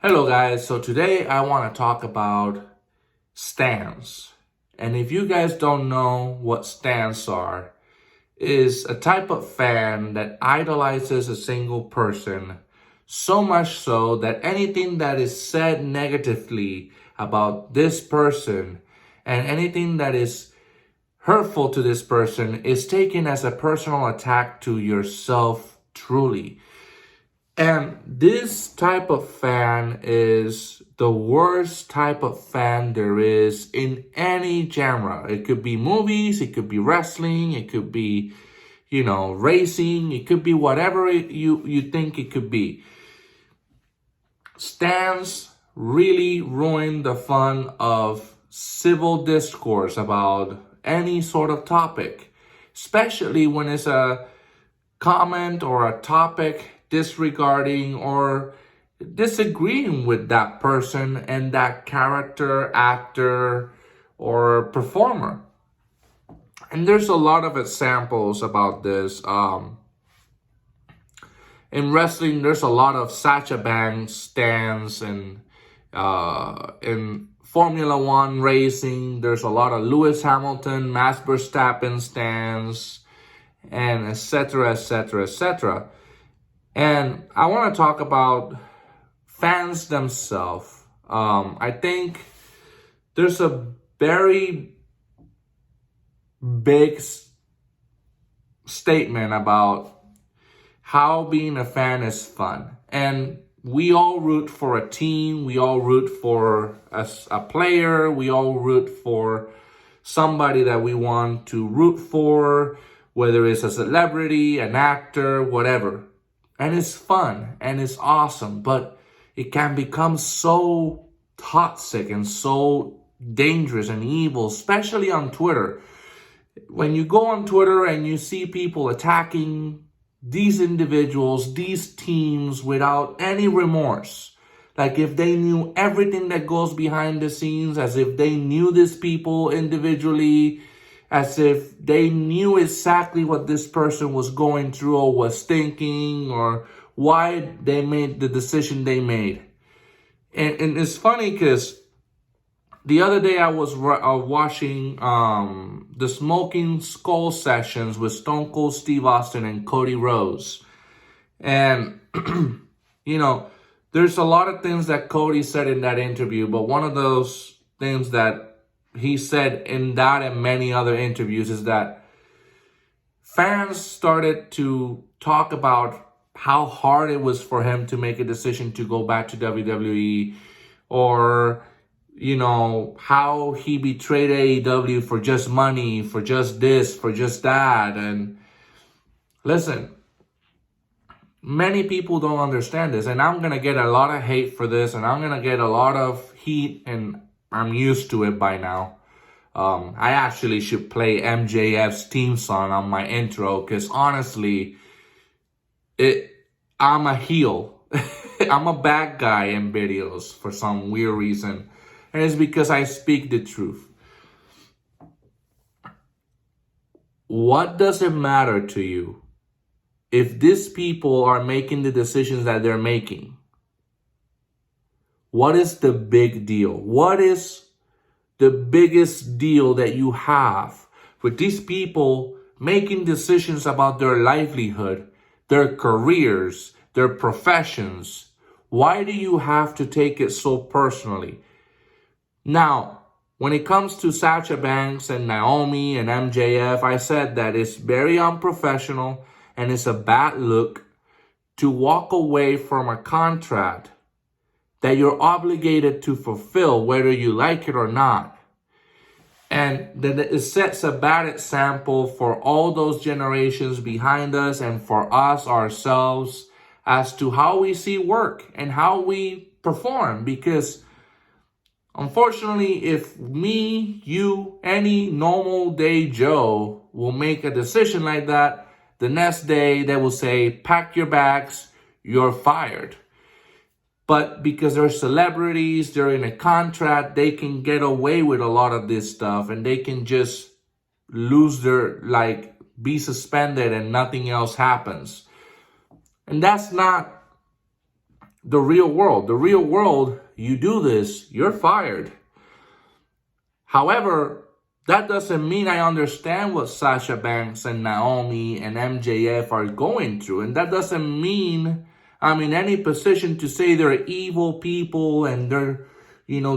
Hello guys, so today I want to talk about STANS. And if you guys don't know what STANS are, is a type of fan that idolizes a single person, so much so that anything that is said negatively about this person and anything that is hurtful to this person is taken as a personal attack to yourself truly. And this type of fan is the worst type of fan there is in any genre. It could be movies, it could be wrestling, it could be, racing, it could be whatever you think it could be. Stans really ruin the fun of civil discourse about any sort of topic, especially when it's a comment or a topic disregarding or disagreeing with that person and that character, actor, or performer. And there's a lot of examples about this. In wrestling, there's a lot of Sacha Banks stands, and in Formula One racing, there's a lot of Lewis Hamilton, Max Verstappen stands, and etc., etc., etc. And I want to talk about fans themselves. I think there's a very big statement about how being a fan is fun. And we all root for a team. We all root for a player. We all root for somebody that we want to root for, whether it's a celebrity, an actor, whatever. And it's fun and it's awesome, but it can become so toxic and so dangerous and evil, especially on Twitter. When you go on Twitter and you see people attacking these individuals, these teams without any remorse, like if they knew everything that goes behind the scenes, as if they knew these people individually, as if they knew exactly what this person was going through or was thinking or why they made the decision they made. And it's funny because the other day I was watching the Smoking Skull sessions with Stone Cold Steve Austin and Cody Rhodes. And, there's a lot of things that Cody said in that interview, but one of those things that he said in that and many other interviews is that fans started to talk about how hard it was for him to make a decision to go back to WWE, or how he betrayed AEW for just money, for just this, for just that. And listen, many people don't understand this, and I'm going to get a lot of hate for this, and I'm going to get a lot of heat, and I'm used to it by now. I actually should play MJF's theme song on my intro, because honestly, I'm a heel. I'm a bad guy in videos for some weird reason. And it's because I speak the truth. What does it matter to you if these people are making the decisions that they're making? What is the big deal? What is the biggest deal that you have with these people making decisions about their livelihood, their careers, their professions? Why do you have to take it so personally? Now, when it comes to Sacha Banks and Naomi and MJF, I said that it's very unprofessional and it's a bad look to walk away from a contract that you're obligated to fulfill, whether you like it or not. And that it sets a bad example for all those generations behind us and for us ourselves as to how we see work and how we perform. Because unfortunately, if me, you, any normal day Joe will make a decision like that, the next day they will say, pack your bags, you're fired. But because they're celebrities, they're in a contract, they can get away with a lot of this stuff and they can just lose be suspended and nothing else happens. And that's not the real world. The real world, you do this, you're fired. However, that doesn't mean I understand what Sasha Banks and Naomi and MJF are going through. And that doesn't mean I'm in any position to say they're evil people and they're,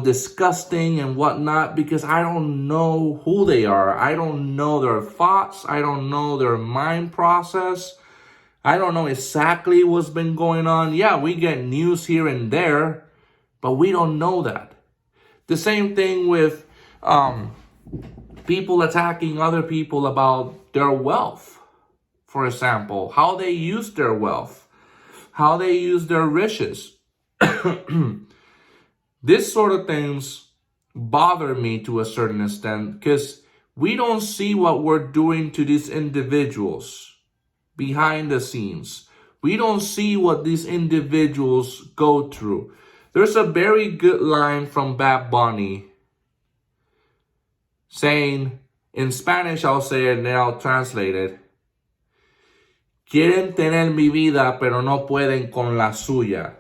disgusting and whatnot, because I don't know who they are. I don't know their thoughts. I don't know their mind process. I don't know exactly what's been going on. Yeah, we get news here and there, but we don't know that. The same thing with people attacking other people about their wealth, for example, how they use their wealth, how they use their riches. This sort of things bother me to a certain extent because we don't see what we're doing to these individuals behind the scenes. We don't see what these individuals go through. There's a very good line from Bad Bunny saying, in Spanish, I'll say it and then I'll translate it. Quieren tener mi vida, pero no pueden con la suya.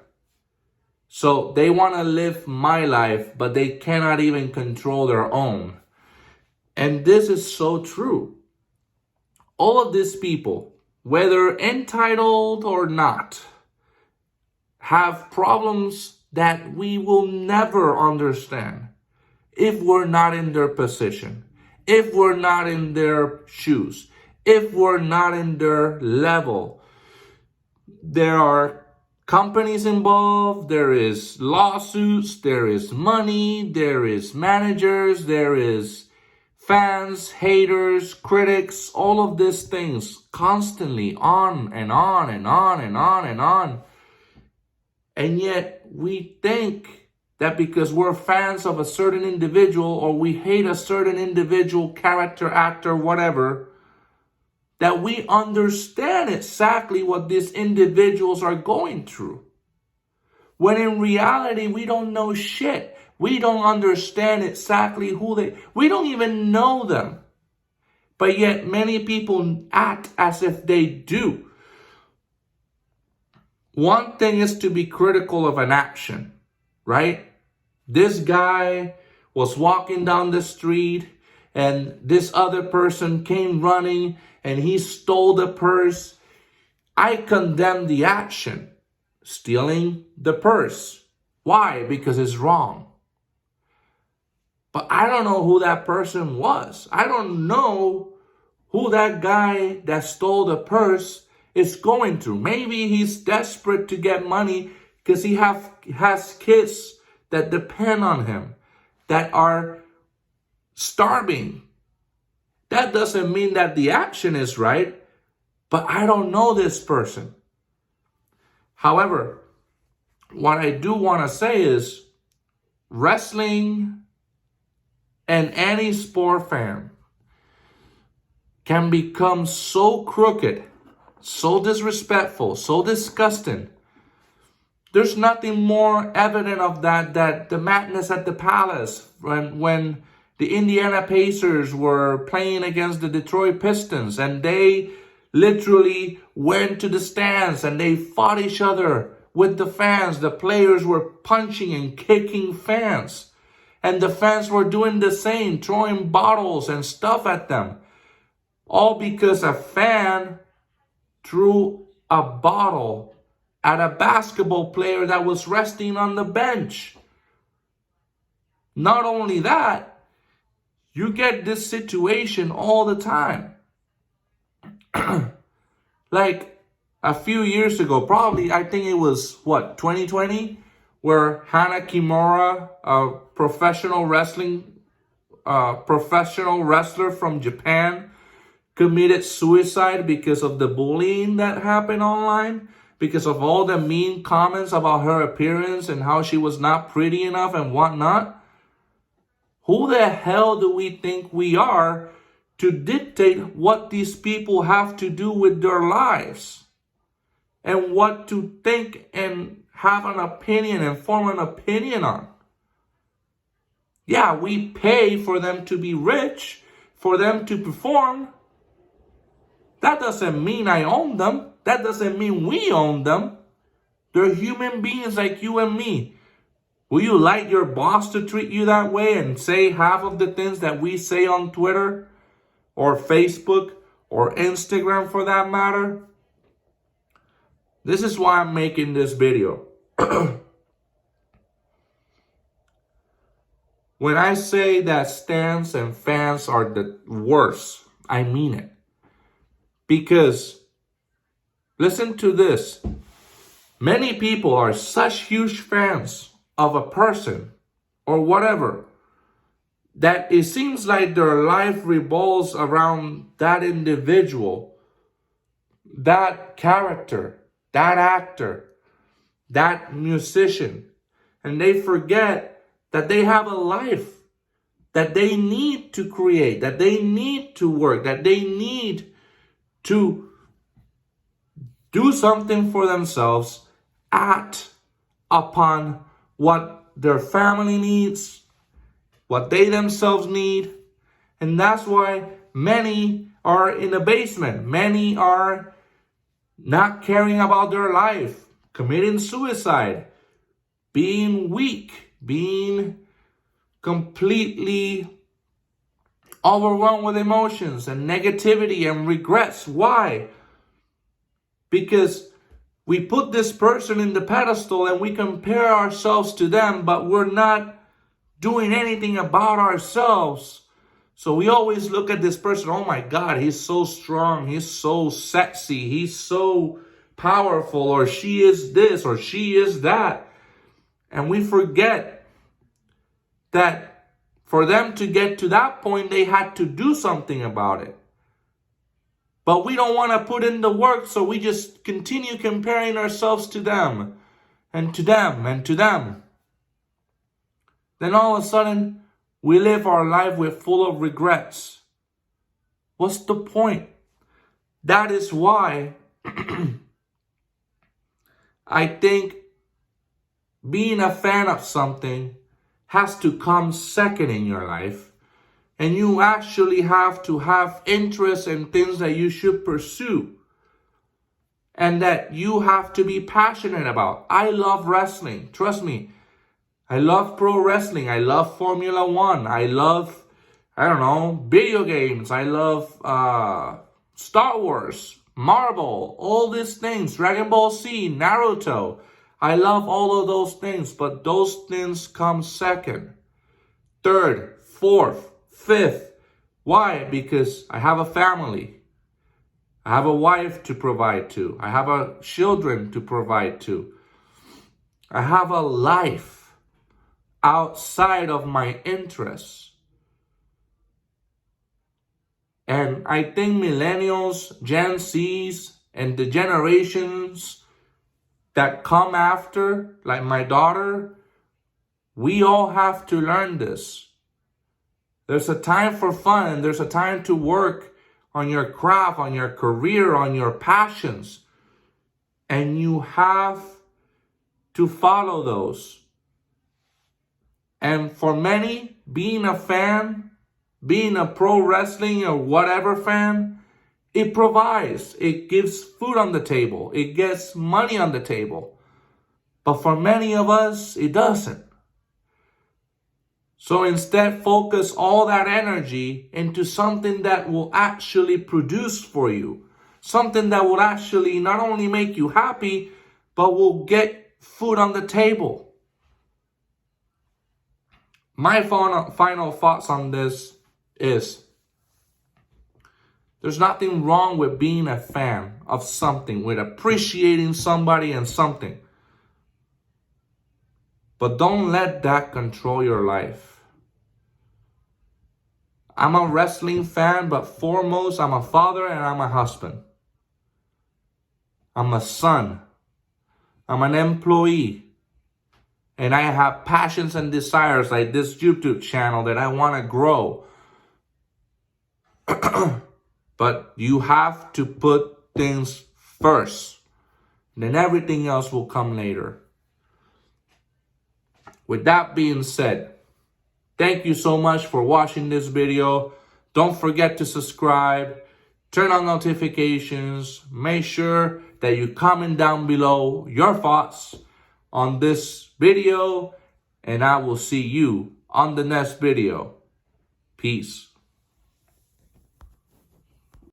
So they want to live my life, but they cannot even control their own. And this is so true. All of these people, whether entitled or not, have problems that we will never understand if we're not in their position, if we're not in their shoes, if we're not in their level. There are companies involved, there is lawsuits, there is money, there is managers, there is fans, haters, critics, all of these things constantly on and on and on and on and on. And yet we think that because we're fans of a certain individual or we hate a certain individual, character, actor, whatever, that we understand exactly what these individuals are going through. When in reality, we don't know shit. We don't understand exactly we don't even know them. But yet many people act as if they do. One thing is to be critical of an action, right? This guy was walking down the street and this other person came running and he stole the purse. I condemn the action, stealing the purse. Why? Because it's wrong. But I don't know who that person was. I don't know who that guy that stole the purse is going through. Maybe he's desperate to get money because he has kids that depend on him, that are starving. That doesn't mean that the action is right, but I don't know this person. However, what I do want to say is wrestling and any sport fan can become so crooked, so disrespectful, so disgusting. There's nothing more evident of that the madness at the Palace when the Indiana Pacers were playing against the Detroit Pistons and they literally went to the stands and they fought each other with the fans. The players were punching and kicking fans. And the fans were doing the same, throwing bottles and stuff at them. All because a fan threw a bottle at a basketball player that was resting on the bench. Not only that, you get this situation all the time. Like a few years ago, probably, I think it was, 2020? Where Hana Kimura, a professional wrestler from Japan, committed suicide because of the bullying that happened online, because of all the mean comments about her appearance and how she was not pretty enough and whatnot. Who the hell do we think we are to dictate what these people have to do with their lives and what to think and have an opinion and form an opinion on? Yeah, we pay for them to be rich, for them to perform. That doesn't mean I own them. That doesn't mean we own them. They're human beings like you and me. Will you like your boss to treat you that way and say half of the things that we say on Twitter or Facebook or Instagram for that matter? This is why I'm making this video. When I say that stans and fans are the worst, I mean it. Because, listen to this. Many people are such huge fans of a person or whatever that it seems like their life revolves around that individual, that character, that actor, that musician. And they forget that they have a life that they need to create, that they need to work, that they need to do something for themselves, act upon what their family needs, what they themselves need. And that's why many are in the basement. Many are not caring about their life, committing suicide, being weak, being completely overwhelmed with emotions and negativity and regrets. Why? Because we put this person in the pedestal and we compare ourselves to them, but we're not doing anything about ourselves. So we always look at this person, oh my God, he's so strong, he's so sexy, he's so powerful, or she is this, or she is that. And we forget that for them to get to that point, they had to do something about it. But we don't want to put in the work, so we just continue comparing ourselves to them, and to them, and to them. Then all of a sudden, we live our life with full of regrets. What's the point? That is why I think being a fan of something has to come second in your life. And you actually have to have interest in things that you should pursue and that you have to be passionate about. I love wrestling. Trust me. I love pro wrestling. I love Formula One. I love, video games. I love Star Wars, Marvel, all these things, Dragon Ball Z, Naruto. I love all of those things, but those things come second, third, fourth, fifth. Why? Because I have a family. I have a wife to provide to. I have children to provide to. I have a life outside of my interests. And I think millennials, Gen Zs, and the generations that come after, like my daughter, we all have to learn this. There's a time for fun and there's a time to work on your craft, on your career, on your passions. And you have to follow those. And for many, being a fan, being a pro wrestling or whatever fan, it provides, it gives food on the table, it gets money on the table. But for many of us, it doesn't. So instead, focus all that energy into something that will actually produce for you. Something that will actually not only make you happy, but will get food on the table. My final thoughts on this is, there's nothing wrong with being a fan of something, with appreciating somebody and something. But don't let that control your life. I'm a wrestling fan, but foremost, I'm a father and I'm a husband. I'm a son. I'm an employee. And I have passions and desires like this YouTube channel that I want to grow. But you have to put things first. Then everything else will come later. With that being said, thank you so much for watching this video. Don't forget to subscribe, turn on notifications, make sure that you comment down below your thoughts on this video, and I will see you on the next video. Peace.